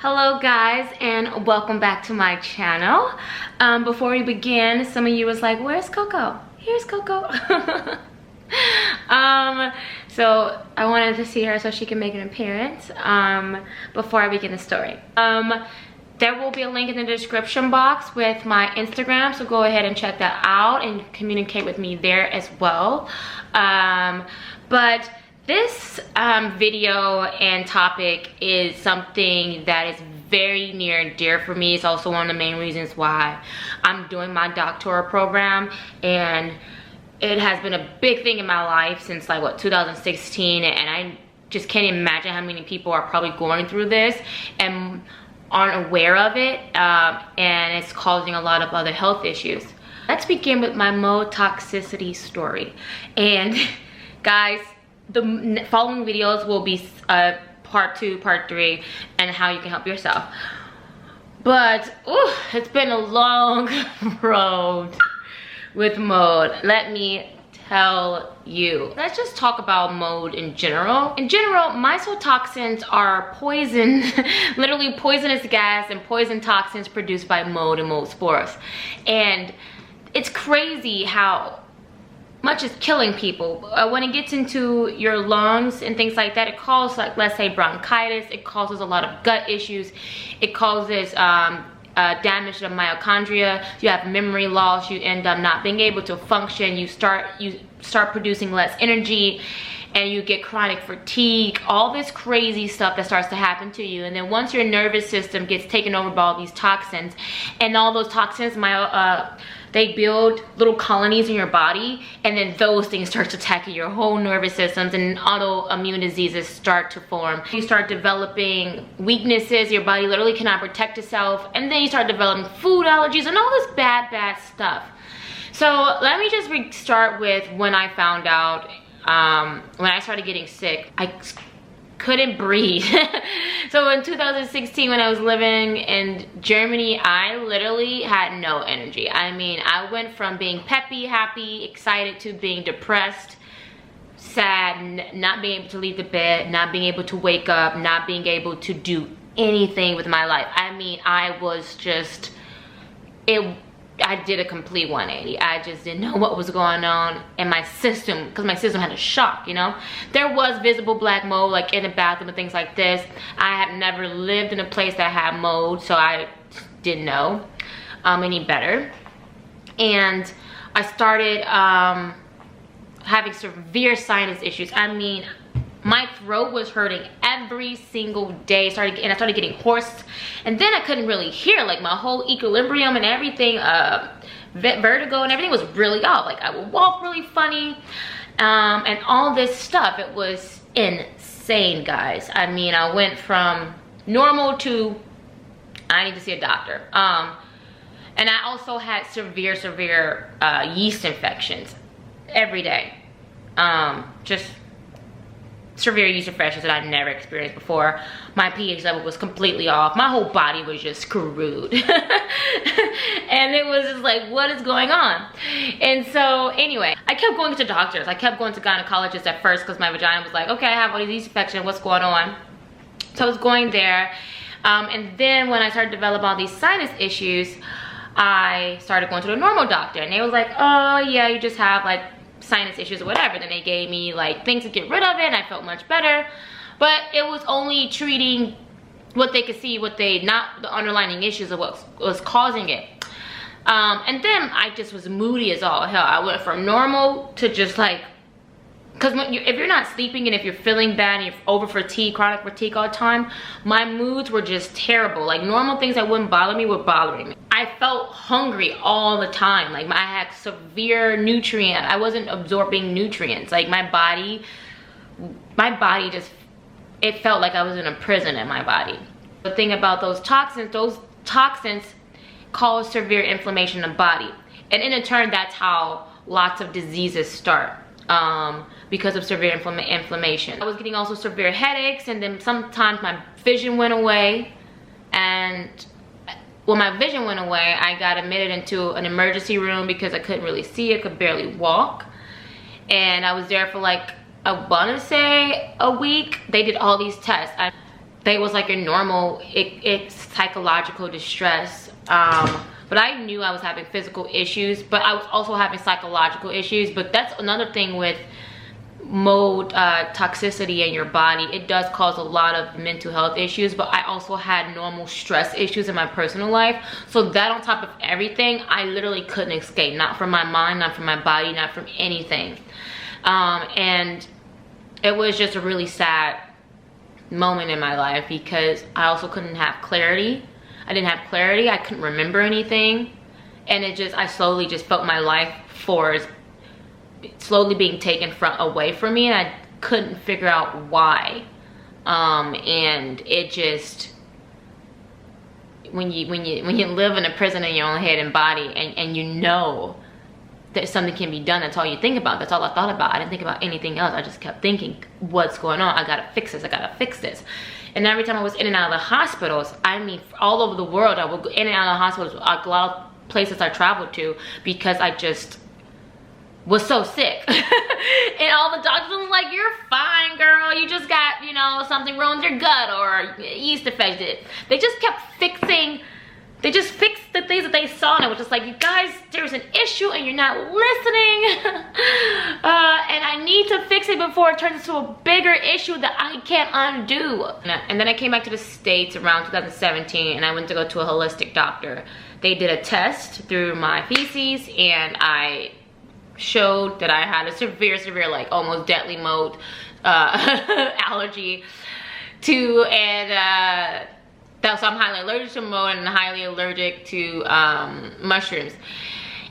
Hello guys, and welcome back to my channel. Before we begin, some of you was like, where's Coco? Here's Coco. So I wanted to see her so she can make an appearance before I begin the story. There will be a link in the description box with my Instagram, so go ahead and check that out and communicate with me there as well. But this video and topic is something that is very near and dear for me. It's also one of the main reasons why I'm doing my doctoral program, and it has been a big thing in my life since like 2016, and I just can't imagine how many people are probably going through this and aren't aware of it, and it's causing a lot of other health issues. Let's begin with my mode toxicity story. And guys, the following videos will be part 2, part 3, and how you can help yourself. But it's been a long road with mode, let me tell you. Let's just talk about mode in general. In general, mycotoxins are poison, literally poisonous gas and poison toxins produced by mode and mode spores. And it's crazy how much is killing people. When it gets into your lungs and things like that, it causes, like, let's say bronchitis, it causes a lot of gut issues, it causes damage to the mitochondria, you have memory loss, you end up not being able to function, you start producing less energy, and you get chronic fatigue, all this crazy stuff that starts to happen to you. And then once your nervous system gets taken over by all these toxins, and all those toxins, they build little colonies in your body, and then those things start attacking your whole nervous systems, and autoimmune diseases start to form. You start developing weaknesses, your body literally cannot protect itself, and then you start developing food allergies and all this bad stuff. So let me just start with when I found out, when I started getting sick. I couldn't breathe. So in 2016, when I was living in Germany, I literally had no energy. I mean, I went from being peppy, happy, excited, to being depressed, sad, not being able to leave the bed, not being able to wake up, not being able to do anything with my life. I mean, I was just, I did a complete 180. I just didn't know what was going on in my system, because my system had a shock, you know. There was visible black mold, like in the bathroom and things like this. I have never lived in a place that had mold, so I didn't know any better. And I started having severe sinus issues. I mean, my throat was hurting every single day. I started getting hoarse, and then I couldn't really hear. Like, my whole equilibrium and everything, vertigo and everything was really off. Like, I would walk really funny, and all this stuff. It was insane, guys. I mean, I went from normal to I need to see a doctor. And I also had severe yeast infections every day. Just severe yeast infections that I'd never experienced before. My pH level was completely off. My whole body was just screwed. And it was just like, what is going on? And so anyway, I kept going to doctors. I kept going to gynecologists at first, because my vagina was like, okay, I have all these yeast infections, what's going on? So I was going there. And then when I started developing all these sinus issues, I started going to the normal doctor, and they was like, oh yeah, you just have like sinus issues or whatever. Then they gave me like things to get rid of it, and I felt much better. But it was only treating what they could see, not the underlying issues of what was causing it. And then I just was moody as all hell. I went from normal to just like, because if you're not sleeping and if you're feeling bad and you're over fatigue, chronic fatigue all the time, my moods were just terrible. Like, normal things that wouldn't bother me were bothering me. I felt hungry all the time. Like, I had severe nutrient. I wasn't absorbing nutrients. Like, my body just, it felt like I was in a prison in my body. The thing about those toxins cause severe inflammation in the body. And in turn, that's how lots of diseases start. Because of severe inflammation. I was getting also severe headaches, and then sometimes my vision went away. And when my vision went away, I got admitted into an emergency room because I couldn't really see. I could barely walk. And I was there for like, I want to say a week. They did all these tests. that it was like a normal it's psychological distress. But I knew I was having physical issues, but I was also having psychological issues. But that's another thing with mold toxicity in your body. It does cause a lot of mental health issues, but I also had normal stress issues in my personal life. So that on top of everything, I literally couldn't escape, not from my mind, not from my body, not from anything. And it was just a really sad moment in my life because I also couldn't have clarity. I didn't have clarity. I couldn't remember anything. And it just, I slowly just felt my life force slowly being taken away from me, and I couldn't figure out why. And it just, when you live in a prison in your own head and body, and you know that something can be done, that's all you think about. That's all I thought about. I didn't think about anything else. I just kept thinking, what's going on? I gotta fix this. I gotta fix this. And every time I was in and out of the hospitals, I mean, all over the world, I would go in and out of the hospitals, a lot of places I traveled to, because I just was so sick. And all the doctors were like, you're fine, girl. You just got, you know, something wrong with your gut or yeast infected. They just kept fixing, they just fixed the things that they saw, and it was just like, you guys, there's an issue and you're not listening. And I need to fix it before it turns into a bigger issue that I can't undo. And then I came back to the States around 2017, and I went to go to a holistic doctor. They did a test through my feces, and I showed that I had a severe, like almost deadly mold allergy to, and so I'm highly allergic to mold and highly allergic to mushrooms.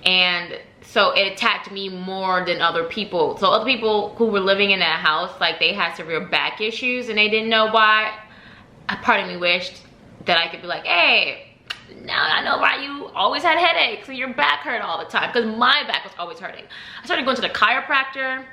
And so it attacked me more than other people. So other people who were living in that house, like they had severe back issues and they didn't know why. A part of me wished that I could be like, hey, now I know why you always had headaches and your back hurt all the time, because my back was always hurting. I started going to the chiropractor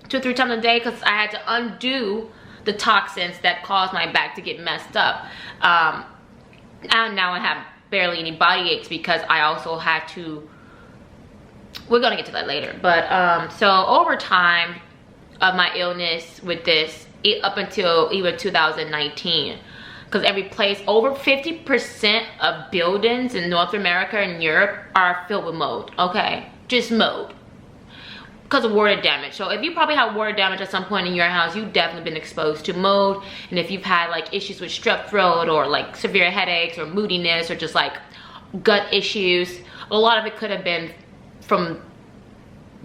2 or 3 times a day because I had to undo the toxins that caused my back to get messed up. And now I have barely any body aches because I also had to, we're gonna get to that later. But so over time of my illness with this, up until even 2019, because every place, over 50% of buildings in North America and Europe are filled with mold, okay? Just mold, because of water damage. So if you probably have water damage at some point in your house, you've definitely been exposed to mold. And if you've had like issues with strep throat or like severe headaches or moodiness or just like gut issues, a lot of it could have been from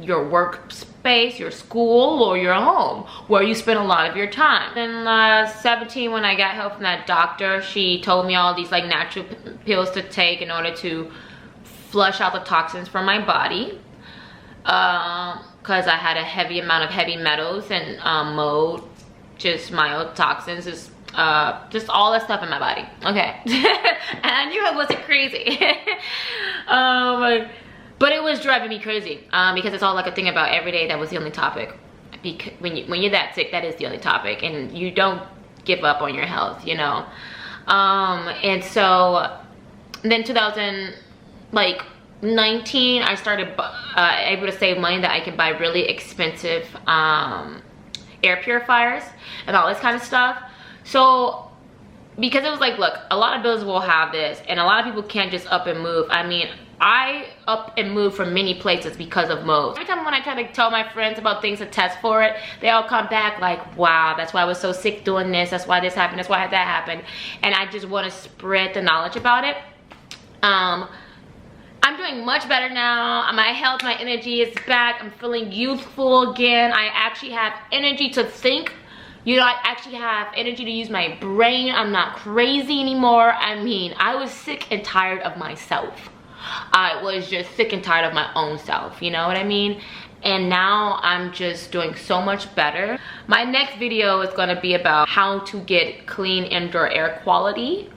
your workspace, your school, or your home, where you spend a lot of your time. Then 17, when I got help from that doctor, she told me all these like natural pills to take in order to flush out the toxins from my body, because I had a heavy amount of heavy metals and mold, just mild toxins, just all that stuff in my body, okay? And I knew I wasn't crazy. But it was driving me crazy, because it's all I could think about every day. That was the only topic. Because when you're that sick, that is the only topic, and you don't give up on your health, you know. And so then 2019, I started able to save money that I can buy really expensive air purifiers and all this kind of stuff. So because it was like, look, a lot of buildings will have this, and a lot of people can't just up and move. I mean, I up and moved from many places because of mold. Every time when I try to tell my friends about things to test for it, they all come back like, wow, that's why I was so sick doing this, that's why this happened, that's why that happened. And I just want to spread the knowledge about it. I'm doing much better now. My health, my energy is back. I'm feeling youthful again. I actually have energy to think. You know, I actually have energy to use my brain. I'm not crazy anymore. I mean, I was sick and tired of myself. I was just sick and tired of my own self, you know what I mean? And now I'm just doing so much better. My next video is going to be about how to get clean indoor air quality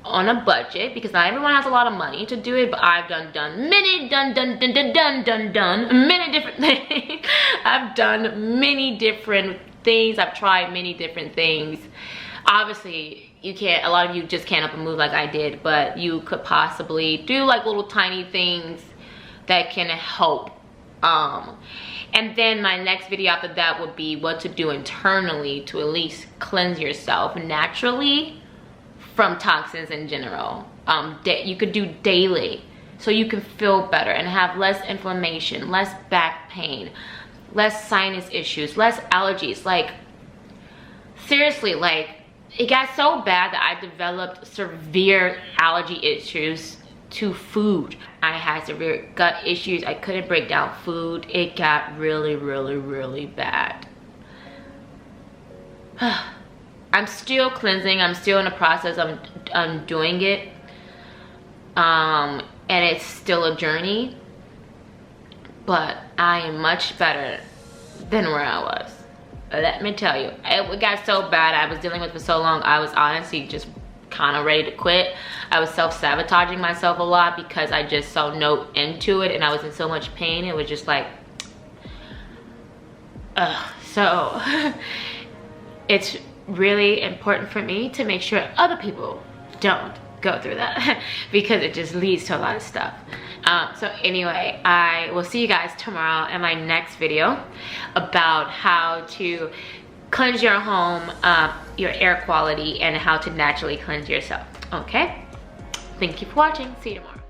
on a budget, because not everyone has a lot of money to do it, but I've done many different things. I've done many different things. I've tried many different things. Obviously, you can't, a lot of you just can't up and move like I did, but you could possibly do like little tiny things that can help And then my next video after that would be what to do internally to at least cleanse yourself naturally from toxins in general. That you could do daily so you can feel better and have less inflammation, less back pain, less sinus issues, less allergies. Like, seriously, like, it got so bad that I developed severe allergy issues to food. I had severe gut issues. I couldn't break down food. It got really, really, really bad. I'm still cleansing. I'm still in the process of doing it. And it's still a journey. But I am much better than where I was. Let me tell you. It got so bad. I was dealing with it for so long. I was honestly just kind of ready to quit. I was self-sabotaging myself a lot because I just saw no end to it and I was in so much pain. It was just like, so it's really important for me to make sure other people don't go through that because it just leads to a lot of stuff. So anyway, I will see you guys tomorrow in my next video about how to cleanse your home, your air quality, and how to naturally cleanse yourself. Okay? Thank you for watching. See you tomorrow.